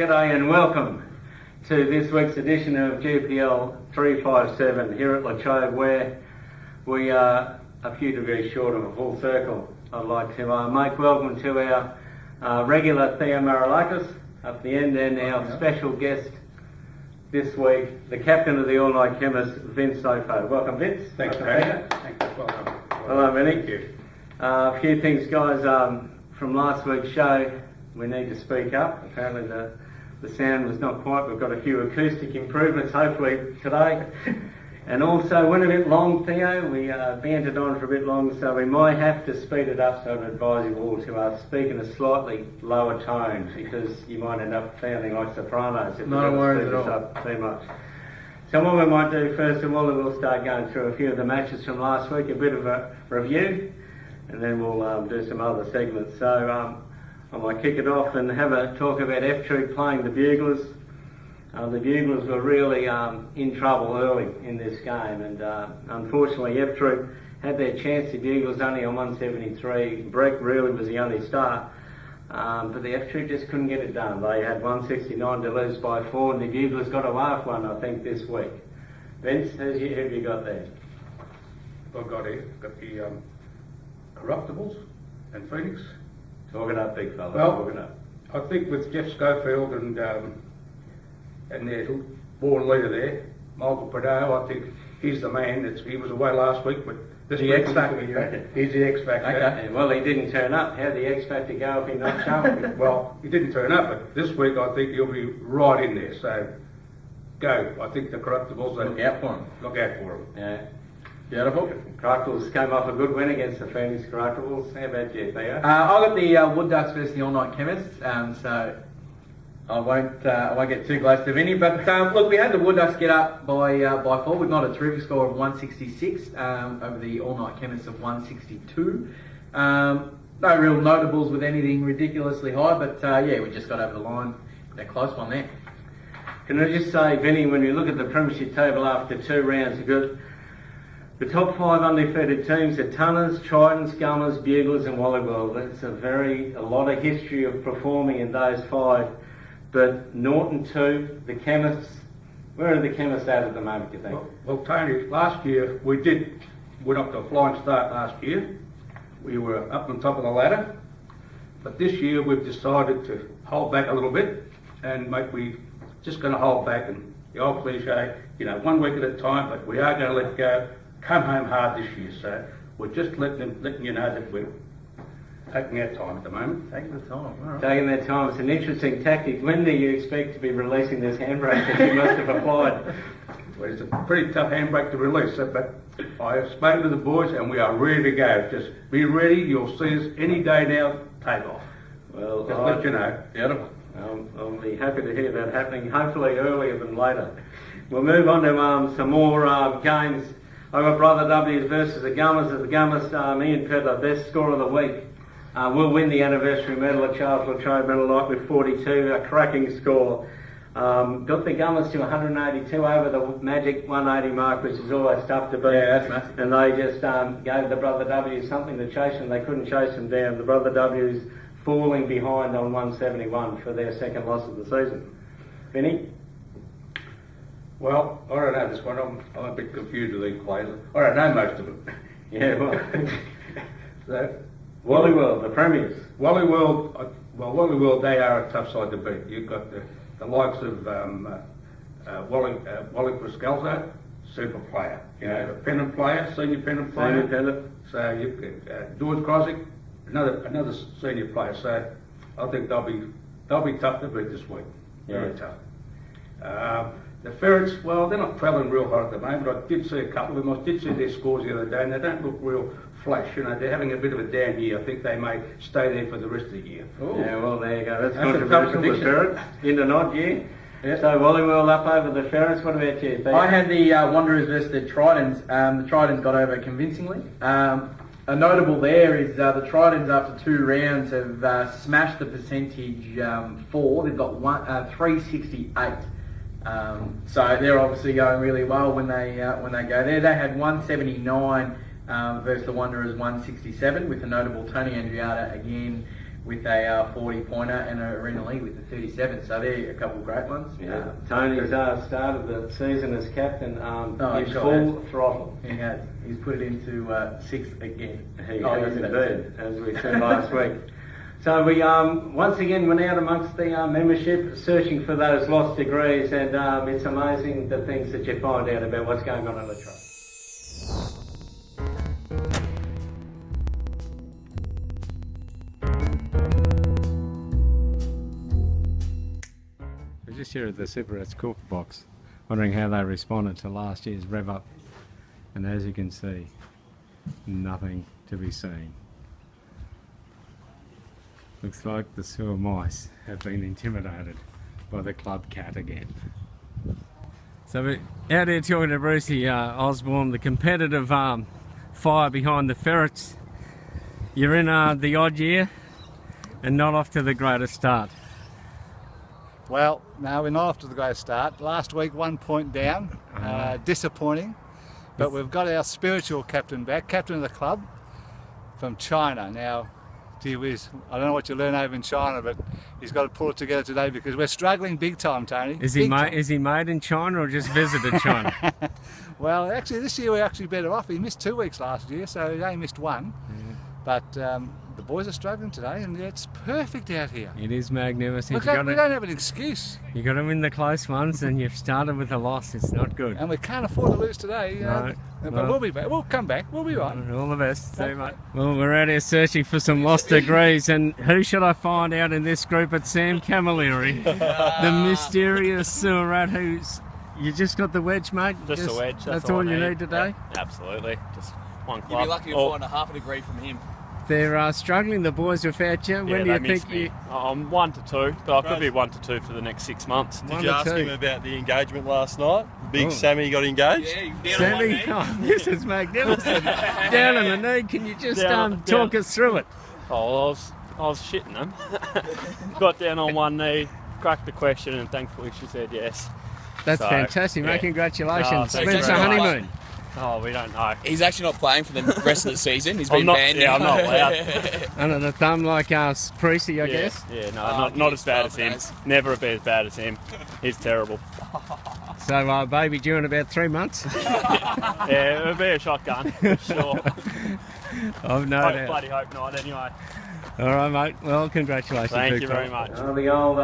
G'day and welcome to this week's edition of GPL 357 here at Latrobe, where we are a few degrees short of a full circle. I'd like to make welcome to our regular Theo Marilakis up the end, and our special guest this week, the captain of the All Night Chemist, Vince Sofo. Welcome, Vince. Thanks for having me. Thanks. Welcome. Hello, Vinny. Thank you. A few things, guys. From last week's show, we need to speak up. Apparently the sound was not quite. We've got a few acoustic improvements hopefully today. And also went a bit long, Theo. We bantered on for a bit long, so we might have to speed it up, so I'd advise you all to speak in a slightly lower tone, because you might end up sounding like sopranos if we speed this up too much. So what we might do first of all, we'll start going through a few of the matches from last week, a bit of a review, and then we'll do some other segments. So I might kick it off and have a talk about F Troop playing the Buglers. The Buglers were really in trouble early in this game, and unfortunately F Troop had their chance. The Buglers only on 173. Breck really was the only star, but the F Troop just couldn't get it done. They had 169 to lose by 4, and the Buglers got a laugh one, I think, this week. Vince, who have you got there? I've got the Corruptibles and Phoenix. Talk it up, big fella. Well, talk it up. I think with Jeff Schofield and their born leader there, Michael Prado, I think he's the man. He was away last week, but this The week X Factor, you reckon? He's the X Factor. Okay. Well, he didn't turn up. How'd the X Factor go if he not showing? Well, he didn't turn up, but this week I think he'll be right in there. So go. I think the Corruptibles. Look out for him. Look out for him. Yeah. Beautiful. Corruptibles came off a good win against the Phoenix Corruptibles. How about you, Theo? I got the Wood Ducks versus the All Night Chemists, so I won't get too close to Vinny. But look, we had the Wood Ducks get up by 4. We got a terrific score of 166 over the All Night Chemists of 162. No real notables with anything ridiculously high, but yeah, we just got over the line. A close one there. Can I just say, Vinny, when you look at the premiership table after 2 rounds, you've got the top 5 undefeated teams are Tunners, Tridents, Gummers, Buglers and Wallywell. That's a lot of history of performing in those 5. But Norton 2, the Chemists, where are the Chemists at the moment, do you think? Well, Tony, last year went up to a flying start last year. We were up on top of the ladder. But this year we've decided to hold back a little bit, and we're just going to hold back, and the old cliche, 1 week at a time, but we are going to let go. Come home hard this year, so we're just letting you know that we're taking our time at the moment. Taking the time. All right. Taking their time. It's an interesting tactic. When do you expect to be releasing this handbrake that you must have applied? Well, it's a pretty tough handbrake to release, but I have spoken to the boys and we are ready to go. Just be ready. You'll see us any day now. Take off. Well, just let you know. Beautiful. I'll be happy to hear that happening, hopefully earlier than later. We'll move on to some more games. I've got Brother W's versus the Gummers. The Gummers, Ian Pedler, best score of the week. Will win the anniversary medal at Charles Latrobe Medal Night with 42, a cracking score. Got the Gummers to 182 over the magic 180 mark, which is always tough to beat. Yeah, that's massive. And they just gave the Brother W's something to chase them. They couldn't chase them down. The Brother W's falling behind on 171 for their second loss of the season. Vinny? Well, I don't know this one. I'm a bit confused with these players. I don't know most of them. Yeah, well. So, Wallywell, the premiers. Wallywell, they are a tough side to beat. You've got the likes of Wally Pascalzo, super player. A pennant player, senior pennant player. Senior pennant. So you've got George Krosick, another senior player. So I think they'll be tough to beat this week. Very tough. The Ferrets, well, they're not travelling real hard at the moment. I did see a couple of them. I did see their scores the other day, and they don't look real flash. They're having a bit of a down year. I think they may stay there for the rest of the year. Ooh. Yeah, well, there you go. That's a tough controversial. The Ferrets in an odd year. Yeah. So Wallywell up over the Ferrets. What about you? I had the Wanderers versus the Tridents. The Tridents got over convincingly. A notable there is the Tridents after 2 rounds have smashed the percentage 4. They've got 368. So they're obviously going really well when they go there. They had 179 versus the Wanderers 167, with the notable Tony Andriata again with a 40-pointer and a Arena League with a 37. So they're a couple of great ones. Yeah. Tony's started the season as captain in he sure full throttle. He has. He's put it into 6th again. He has indeed, as we said last week. So we once again went out amongst the membership searching for those lost degrees, and it's amazing the things that you find out about what's going on in Latrobe. We're just here at the Super Cook box, wondering how they responded to last year's rev up, and as you can see, nothing to be seen. Looks like the sewer mice have been intimidated by the club cat again. So we're out here talking to Brucey Osborne, the competitive fire behind the ferrets. You're in the odd year and not off to the greatest start. Well, no, we're not off to the greatest start. Last week, 1 point down, disappointing. But we've got our spiritual captain back, captain of the club, from China. Now, gee whiz, I don't know what you learn over in China, but he's got to pull it together today because we're struggling big time, Tony. Is he made in China or just visited China? Well, actually, this year we're actually better off. He missed 2 weeks last year, so he only missed 1. But the boys are struggling today, and it's perfect out here. It is magnificent. We don't have an excuse. You got to win the close ones, and you've started with a loss. It's not good. And we can't afford to lose today. No, but well, we'll be back. We'll come back. We'll be right. All the best. See you, mate. Well, we're out here searching for some lost degrees, and who should I find out in this group? It's Sam Camilleri, the mysterious sewer rat who's... You just got the wedge, mate? Just a wedge. That's all you need today? Yeah, absolutely. Just one club. You'd be lucky to find a half a degree from him. They're struggling, the boys, without you. When do you think you... I'm 1 to 2, but I could be 1 to 2 for the next 6 months. Did you ask him about the engagement last night? Big Sammy got engaged? Yeah, Sammy, this is magnificent. Down on the knee, can you just talk us through it? Oh, I was shitting them. Got down on one knee, cracked the question, and thankfully she said yes. That's fantastic, mate. Yeah. Congratulations. Thanks When's the very much. honeymoon? Oh, we don't know. He's actually not playing for the rest of the season. He's been not, banned. Yeah, I'm not allowed. Under the thumb like Precy, I guess. Yeah, no, not as bad as him. Never be as bad as him. He's terrible. So, baby due in about 3 months? Yeah, it'll be a shotgun, for sure. I've no doubt. Bloody hope not, anyway. All right, mate. Well, congratulations. Thank you very much. The old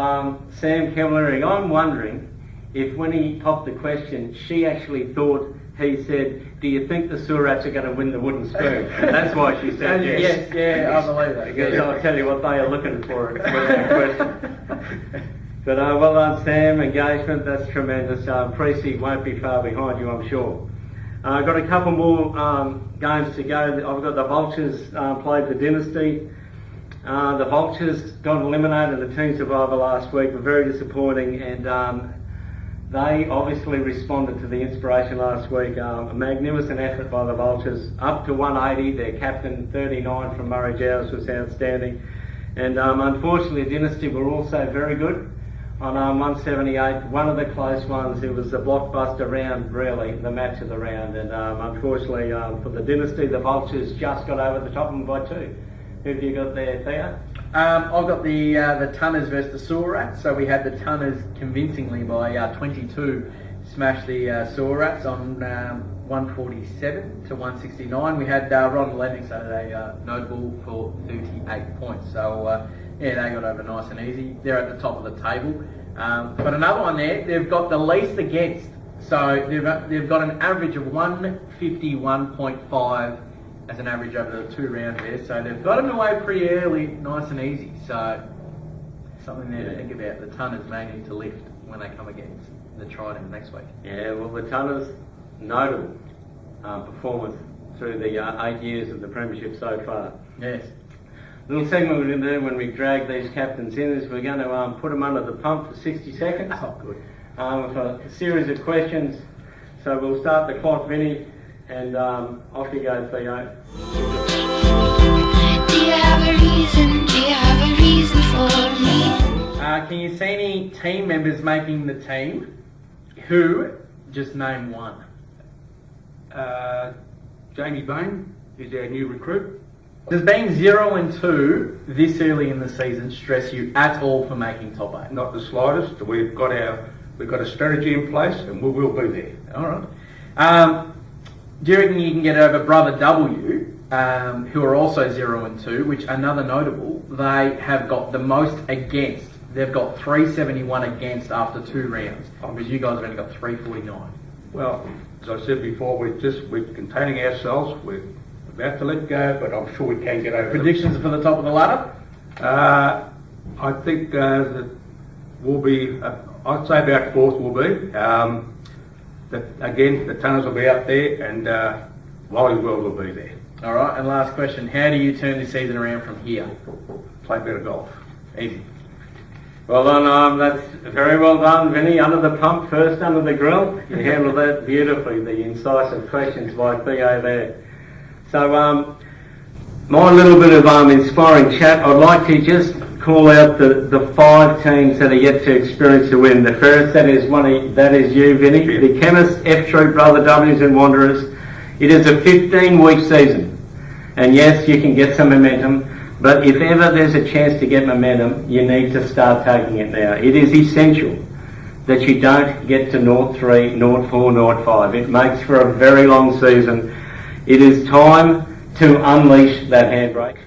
Sam Camilleri. I'm wondering if when he popped the question, she actually thought he said, do you think the sewer rats are going to win the wooden spoon? And that's why she said yes. Yeah, I believe that. Because I'll tell you what, they are looking for it with that question. But well done, Sam. Engagement, that's tremendous. Precy won't be far behind you, I'm sure. I've got a couple more games to go. I've got the Vultures played the Dynasty. The Vultures got eliminated in the Team Survivor last week. Were very disappointing, and they obviously responded to the inspiration last week. A magnificent effort by the Vultures, up to 180. Their captain, 39 from Murray Giles, was outstanding. And unfortunately, the Dynasty were also very good on 178. One of the close ones. It was the blockbuster round, really, the match of the round. And unfortunately for the Dynasty, the Vultures just got over the top of them by 2. Who have you got there, Theo? I've got the Tunners versus the Sewer Rats. So we had the Tunners convincingly by 22 smash the Sewer Rats on 147 to 169. We had Ron Lennox Saturday notable for 38 points. So yeah, they got over nice and easy. They're at the top of the table. But another one there, they've got the least against. So they've got an average of 151.5 as an average over the 2 rounds there. So they've got them away pretty early, nice and easy. So something there to think about. The Tunners may need to lift when they come against the Trident next week. Yeah, well, the Tunners, notable performance through the 8 years of the premiership so far. Yes. Little segment we're going to do when we drag these captains in is we're going to put them under the pump for 60 seconds. Oh, good. With a series of questions. So we'll start the clock, Vinny, and off you go, Theo. Do you have a reason? Do you have a reason for me? Can you see any team members making the team? Who? Just name one. Jamie Bain is our new recruit. Does being 0-2 this early in the season stress you at all for making top 8? Not the slightest. We've got a strategy in place, and we will be there. All right. Do you reckon you can get over Brother W, who are also 0-2, which another notable, they have got the most against. They've got 371 against after 2 rounds, because you guys have only got 349. Well, as I said before, we're containing ourselves. We're about to let go, but I'm sure we can get over it. Predictions for the top of the ladder? I think that we'll be, I'd say about 4th will be. Again, the Tunners will be up there, and Wally World will be there. All right, and last question. How do you turn this season around from here? Play a bit of golf. Easy. Well done, that's very well done, Vinny. Under the pump, first under the grill. You handled that beautifully, the incisive questions by Theo there. So, my little bit of inspiring chat, I'd like to just call out the 5 teams that are yet to experience a win. The Ferrets, that is you, Vinny. Yeah. The Chemists, F-Troop, Brother W's and Wanderers. It is a 15-week season. And yes, you can get some momentum. But if ever there's a chance to get momentum, you need to start taking it now. It is essential that you don't get to 0-3, 0-4, 0-5. It makes for a very long season. It is time to unleash that handbrake.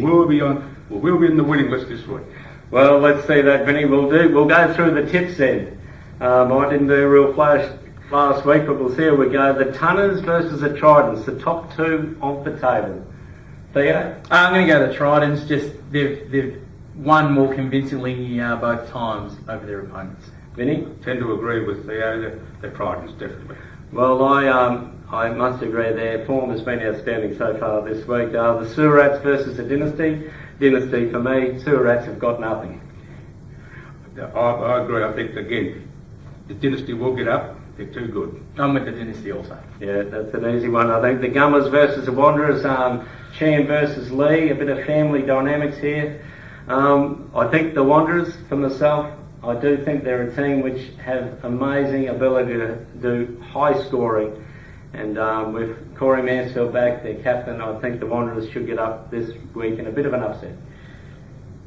We'll be in the winning list this week. Well, let's see that, Vinny. We'll go through the tips then. I didn't do a real flash last week, but we'll see how we go. The Tunners versus the Tridents, the top 2 of the table. Theo? I'm going to go the Tridents. Just they've won more convincingly both times over their opponents. Vinny? Tend to agree with Theo, the Tridents, definitely. Well, I must agree their form has been outstanding so far this week. The Sewer Rats versus the Dynasty. Dynasty for me, Sewer Rats have got nothing. I agree. I think, again, the Dynasty will get up. They're too good. I'm with the Dynasty also. Yeah, that's an easy one. I think the Gummers versus the Wanderers, Chan versus Lee, a bit of family dynamics here. I think the Wanderers, for myself, I do think they're a team which have amazing ability to do high scoring. And with Corey Mansfield back, their captain, I think the Wanderers should get up this week in a bit of an upset.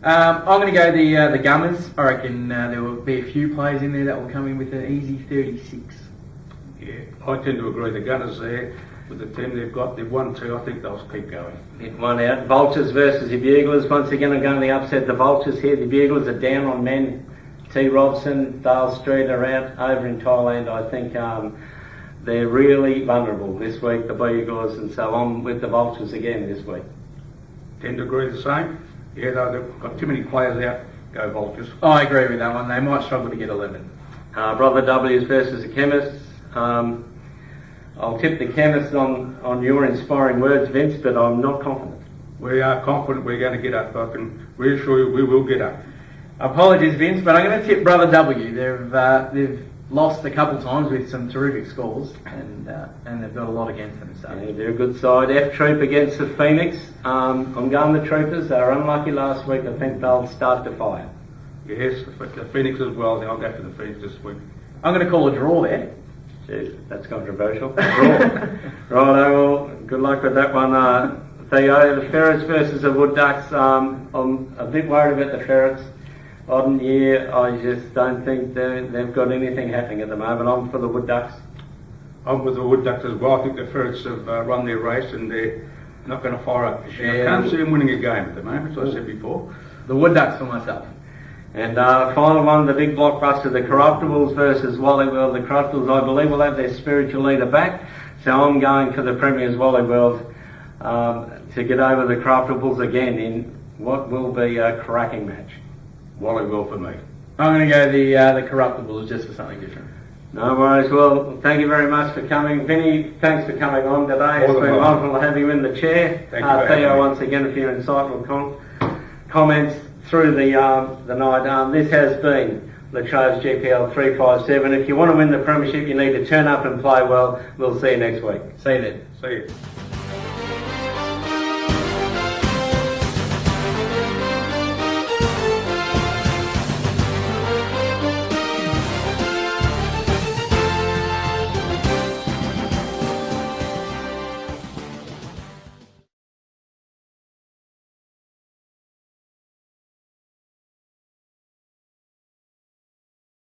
I'm going to go the Gummers. I reckon there will be a few players in there that will come in with an easy 36. Yeah, I tend to agree. The Gunners there, with the team they've got, they've won 2. I think they'll keep going. Hit one out. Vultures versus the Buglers. Once again, I'm going to upset the Vultures here. The Buglers are down on men. T. Robson, Dale Street are out over in Thailand. I think they're really vulnerable this week, the Buglers, and so I'm with the Vultures again this week. Tend to agree the same. Yeah, they've got too many players out. Go Vultures. I agree with that one. They might struggle to get 11. Brother W's versus the Chemists. I'll tip the Chemists on your inspiring words, Vince, but I'm not confident. We are confident we're going to get up. I can reassure you we will get up. Apologies, Vince, but I'm going to tip Brother W. They've lost a couple times with some terrific scores, and they've got a lot against them. So yeah, they're a good side. F-Troop against the Phoenix. I'm going the Troopers. They were unlucky last week. I think they'll start to fire. Yes, but the Phoenix as well. I'll go for the Phoenix this week. I'm going to call a draw there. Jeez, that's controversial. Right, well, good luck with that one. Theo, the Ferrets versus the Wood Ducks. I'm a bit worried about the Ferrets. Odd year, I just don't think they've got anything happening at the moment. I'm for the Wood Ducks. I'm with the Wood Ducks as well. I think the Ferrets have run their race and they're not going to fire up this year. I can't see them winning a game at the moment, as I said before. The Wood Ducks for myself. And final one, the big blockbuster, the Corruptibles versus Wally World. The Corruptibles, I believe, will have their spiritual leader back. So I'm going for the Premier's Wally World to get over the Corruptibles again in what will be a cracking match. Wally World for me. I'm going to go the Corruptibles just for something different. No worries. Well, thank you very much for coming. Vinny, thanks for coming on today. It's been wonderful to have you in the chair. Thank you Theo, once again, for your insightful comments through the night. This has been Latrobe GPL 357. If you want to win the premiership, you need to turn up and play well. We'll see you next week. See you then. See you.